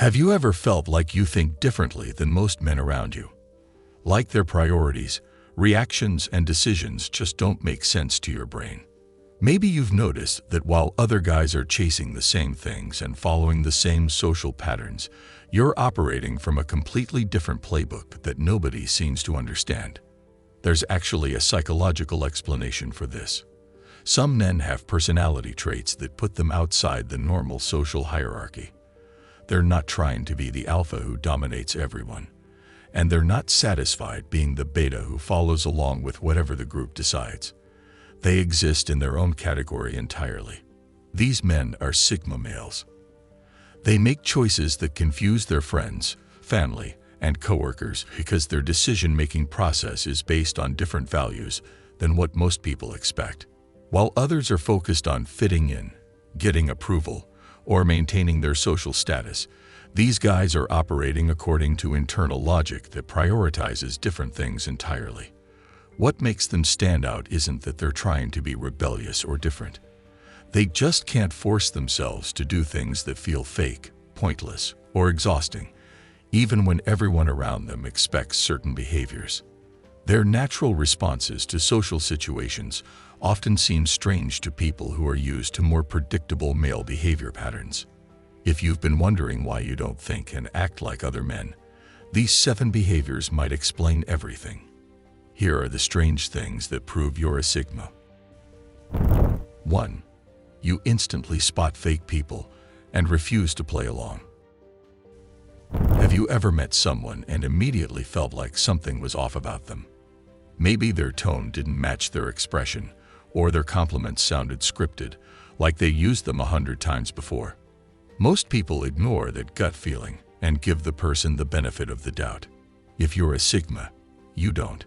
Have you ever felt like you think differently than most men around you? Like their priorities, reactions, and decisions just don't make sense to your brain? Maybe you've noticed that while other guys are chasing the same things and following the same social patterns, you're operating from a completely different playbook that nobody seems to understand. There's actually a psychological explanation for this. Some men have personality traits that put them outside the normal social hierarchy. They're not trying to be the alpha who dominates everyone, and they're not satisfied being the beta who follows along with whatever the group decides. They exist in their own category entirely. These men are Sigma males. They make choices that confuse their friends, family, and coworkers because their decision-making process is based on different values than what most people expect. While others are focused on fitting in, getting approval, or maintaining their social status, these guys are operating according to internal logic that prioritizes different things entirely. What makes them stand out isn't that they're trying to be rebellious or different. They just can't force themselves to do things that feel fake, pointless, or exhausting, even when everyone around them expects certain behaviors. Their natural responses to social situations often seem strange to people who are used to more predictable male behavior patterns. If you've been wondering why you don't think and act like other men, these 7 behaviors might explain everything. Here are the strange things that prove you're a Sigma. 1. You instantly spot fake people and refuse to play along. Have you ever met someone and immediately felt like something was off about them? Maybe their tone didn't match their expression, or their compliments sounded scripted, like they used them 100 times before. Most people ignore that gut feeling and give the person the benefit of the doubt. If you're a Sigma, you don't.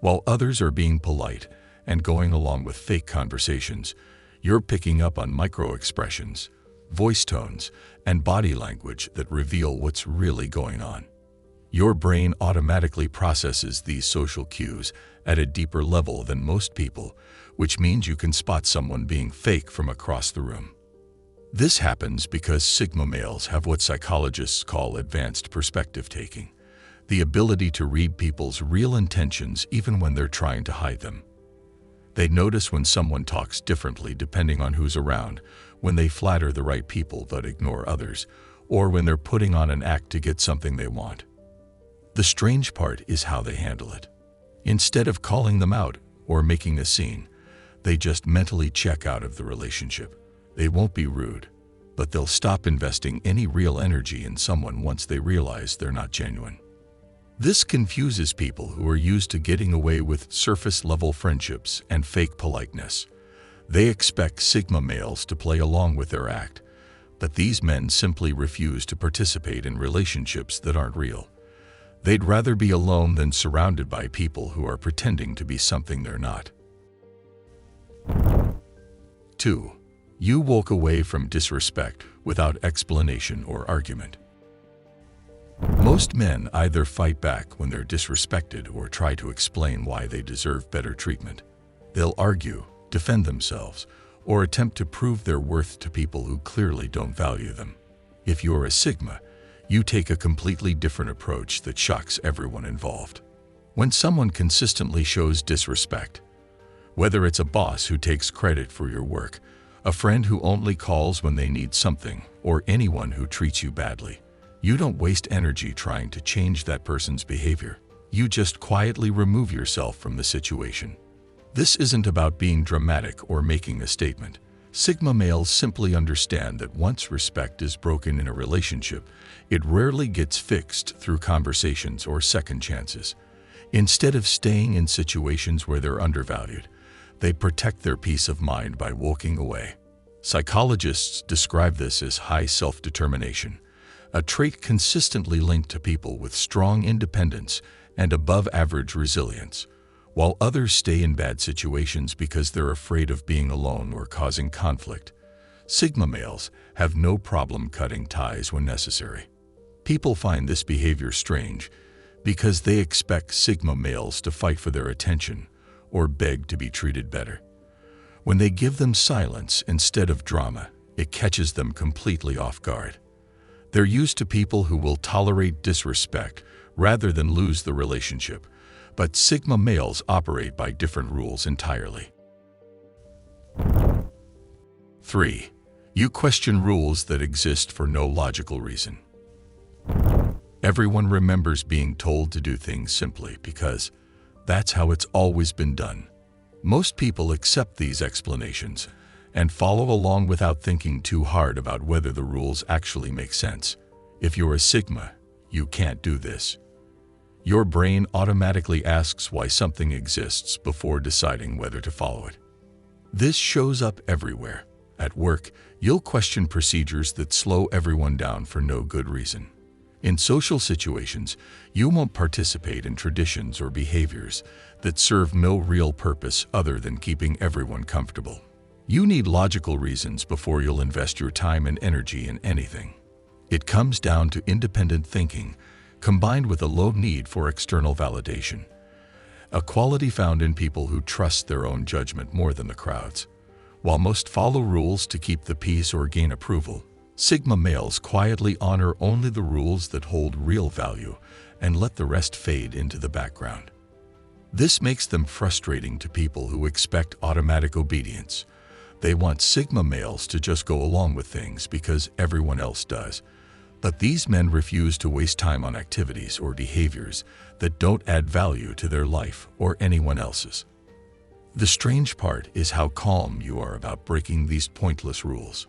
While others are being polite and going along with fake conversations, you're picking up on micro-expressions, voice tones, and body language that reveal what's really going on. Your brain automatically processes these social cues at a deeper level than most people, which means you can spot someone being fake from across the room. This happens because Sigma males have what psychologists call advanced perspective taking, the ability to read people's real intentions even when they're trying to hide them. They notice when someone talks differently depending on who's around, when they flatter the right people but ignore others, or when they're putting on an act to get something they want. The strange part is how they handle it. Instead of calling them out or making a scene, they just mentally check out of the relationship. They won't be rude, but they'll stop investing any real energy in someone once they realize they're not genuine. This confuses people who are used to getting away with surface-level friendships and fake politeness. They expect Sigma males to play along with their act, but these men simply refuse to participate in relationships that aren't real. They'd rather be alone than surrounded by people who are pretending to be something they're not. 2. You walk away from disrespect without explanation or argument. Most men either fight back when they're disrespected or try to explain why they deserve better treatment. They'll argue, defend themselves, or attempt to prove their worth to people who clearly don't value them. If you're a Sigma, you take a completely different approach that shocks everyone involved. When someone consistently shows disrespect, whether it's a boss who takes credit for your work, a friend who only calls when they need something, or anyone who treats you badly, you don't waste energy trying to change that person's behavior. You just quietly remove yourself from the situation. This isn't about being dramatic or making a statement. Sigma males simply understand that once respect is broken in a relationship, it rarely gets fixed through conversations or second chances. Instead of staying in situations where they're undervalued, they protect their peace of mind by walking away. Psychologists describe this as high self-determination, a trait consistently linked to people with strong independence and above-average resilience. While others stay in bad situations because they're afraid of being alone or causing conflict, Sigma males have no problem cutting ties when necessary. People find this behavior strange because they expect Sigma males to fight for their attention or beg to be treated better. When they give them silence instead of drama, it catches them completely off guard. They're used to people who will tolerate disrespect rather than lose the relationship, but Sigma males operate by different rules entirely. 3. You question rules that exist for no logical reason. Everyone remembers being told to do things simply because that's how it's always been done. Most people accept these explanations and follow along without thinking too hard about whether the rules actually make sense. If you're a Sigma, you can't do this. Your brain automatically asks why something exists before deciding whether to follow it. This shows up everywhere. At work, you'll question procedures that slow everyone down for no good reason. In social situations, you won't participate in traditions or behaviors that serve no real purpose other than keeping everyone comfortable. You need logical reasons before you'll invest your time and energy in anything. It comes down to independent thinking, combined with a low need for external validation, a quality found in people who trust their own judgment more than the crowd's. While most follow rules to keep the peace or gain approval, Sigma males quietly honor only the rules that hold real value and let the rest fade into the background. This makes them frustrating to people who expect automatic obedience. They want Sigma males to just go along with things because everyone else does. But these men refuse to waste time on activities or behaviors that don't add value to their life or anyone else's. The strange part is how calm you are about breaking these pointless rules.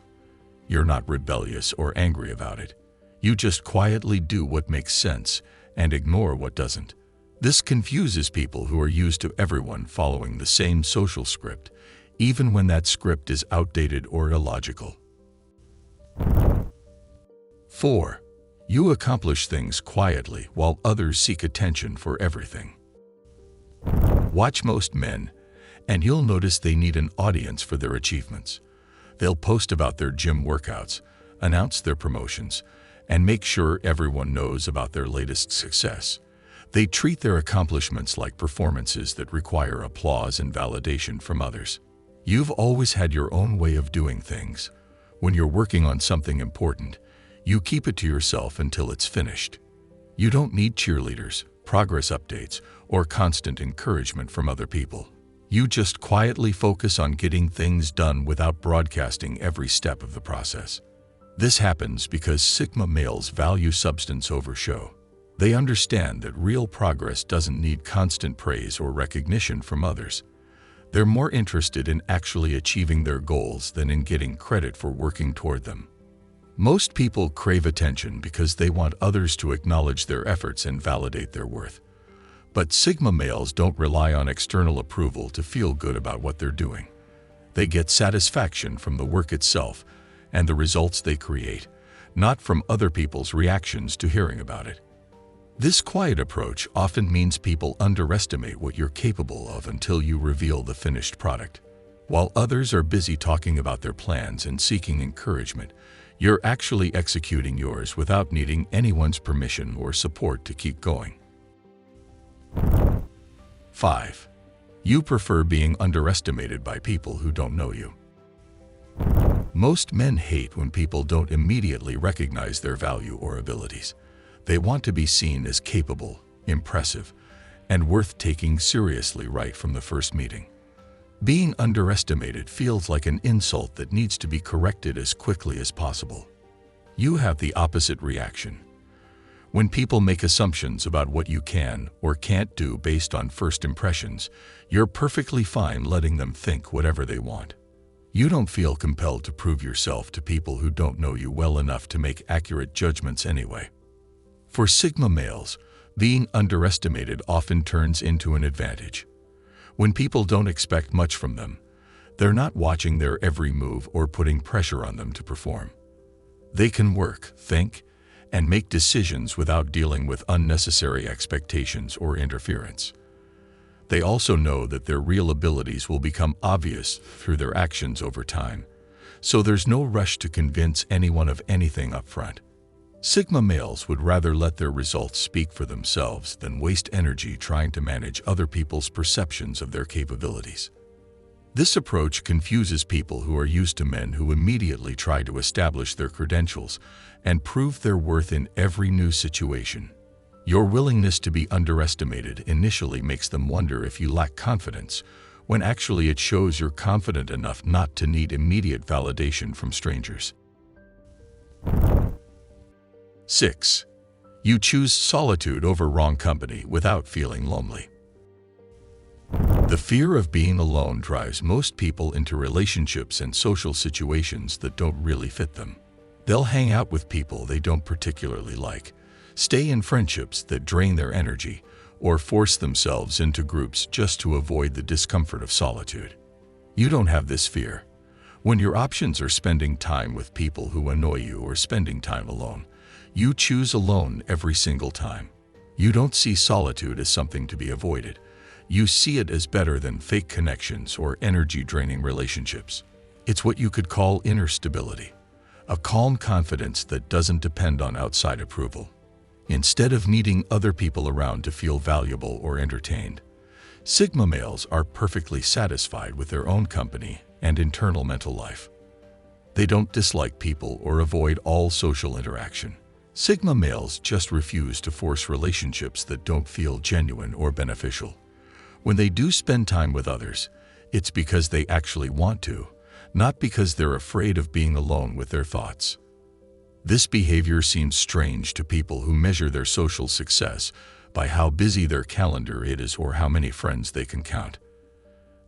You're not rebellious or angry about it. You just quietly do what makes sense and ignore what doesn't. This confuses people who are used to everyone following the same social script, even when that script is outdated or illogical. 4. You accomplish things quietly while others seek attention for everything. Watch most men, and you'll notice they need an audience for their achievements. They'll post about their gym workouts, announce their promotions, and make sure everyone knows about their latest success. They treat their accomplishments like performances that require applause and validation from others. You've always had your own way of doing things. When you're working on something important, you keep it to yourself until it's finished. You don't need cheerleaders, progress updates, or constant encouragement from other people. You just quietly focus on getting things done without broadcasting every step of the process. This happens because Sigma males value substance over show. They understand that real progress doesn't need constant praise or recognition from others. They're more interested in actually achieving their goals than in getting credit for working toward them. Most people crave attention because they want others to acknowledge their efforts and validate their worth. But Sigma males don't rely on external approval to feel good about what they're doing. They get satisfaction from the work itself and the results they create, not from other people's reactions to hearing about it. This quiet approach often means people underestimate what you're capable of until you reveal the finished product. While others are busy talking about their plans and seeking encouragement, you're actually executing yours without needing anyone's permission or support to keep going. 5. You prefer being underestimated by people who don't know you. Most men hate when people don't immediately recognize their value or abilities. They want to be seen as capable, impressive, and worth taking seriously right from the first meeting. Being underestimated feels like an insult that needs to be corrected as quickly as possible. You have the opposite reaction. When people make assumptions about what you can or can't do based on first impressions, you're perfectly fine letting them think whatever they want. You don't feel compelled to prove yourself to people who don't know you well enough to make accurate judgments anyway. For Sigma males, being underestimated often turns into an advantage. When people don't expect much from them, they're not watching their every move or putting pressure on them to perform. They can work, think, and make decisions without dealing with unnecessary expectations or interference. They also know that their real abilities will become obvious through their actions over time, so there's no rush to convince anyone of anything up front. Sigma males would rather let their results speak for themselves than waste energy trying to manage other people's perceptions of their capabilities. This approach confuses people who are used to men who immediately try to establish their credentials and prove their worth in every new situation. Your willingness to be underestimated initially makes them wonder if you lack confidence, when actually it shows you're confident enough not to need immediate validation from strangers. 6. You choose solitude over wrong company without feeling lonely. The fear of being alone drives most people into relationships and social situations that don't really fit them. They'll hang out with people they don't particularly like, stay in friendships that drain their energy, or force themselves into groups just to avoid the discomfort of solitude. You don't have this fear. When your options are spending time with people who annoy you or spending time alone, you choose alone every single time. You don't see solitude as something to be avoided. You see it as better than fake connections or energy-draining relationships. It's what you could call inner stability, a calm confidence that doesn't depend on outside approval. Instead of needing other people around to feel valuable or entertained, Sigma males are perfectly satisfied with their own company and internal mental life. They don't dislike people or avoid all social interaction. Sigma males just refuse to force relationships that don't feel genuine or beneficial. When they do spend time with others, it's because they actually want to, not because they're afraid of being alone with their thoughts. This behavior seems strange to people who measure their social success by how busy their calendar is or how many friends they can count.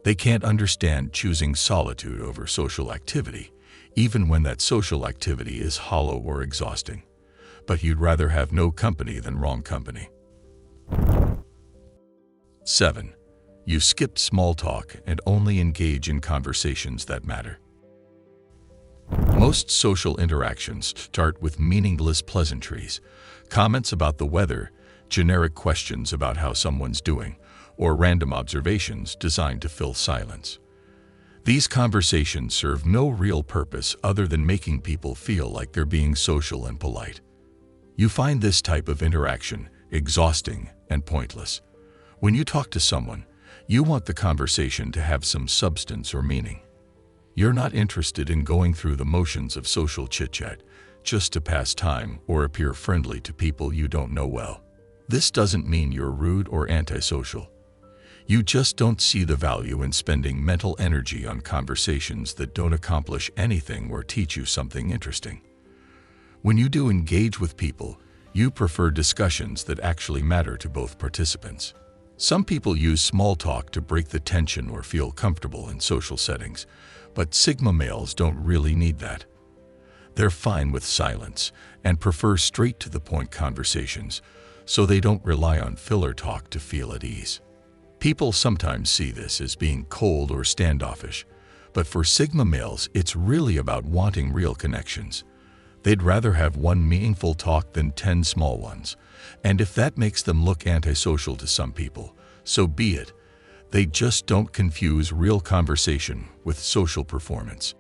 They can't understand choosing solitude over social activity, even when that social activity is hollow or exhausting. But you'd rather have no company than wrong company. 7. You skip small talk and only engage in conversations that matter. Most social interactions start with meaningless pleasantries, comments about the weather, generic questions about how someone's doing, or random observations designed to fill silence. These conversations serve no real purpose other than making people feel like they're being social and polite. You find this type of interaction exhausting and pointless. When you talk to someone, you want the conversation to have some substance or meaning. You're not interested in going through the motions of social chit-chat just to pass time or appear friendly to people you don't know well. This doesn't mean you're rude or antisocial. You just don't see the value in spending mental energy on conversations that don't accomplish anything or teach you something interesting. When you do engage with people, you prefer discussions that actually matter to both participants. Some people use small talk to break the tension or feel comfortable in social settings, but Sigma males don't really need that. They're fine with silence and prefer straight-to-the-point conversations, so they don't rely on filler talk to feel at ease. People sometimes see this as being cold or standoffish, but for Sigma males, it's really about wanting real connections. They'd rather have one meaningful talk than 10 small ones, and if that makes them look antisocial to some people, so be it. They just don't confuse real conversation with social performance.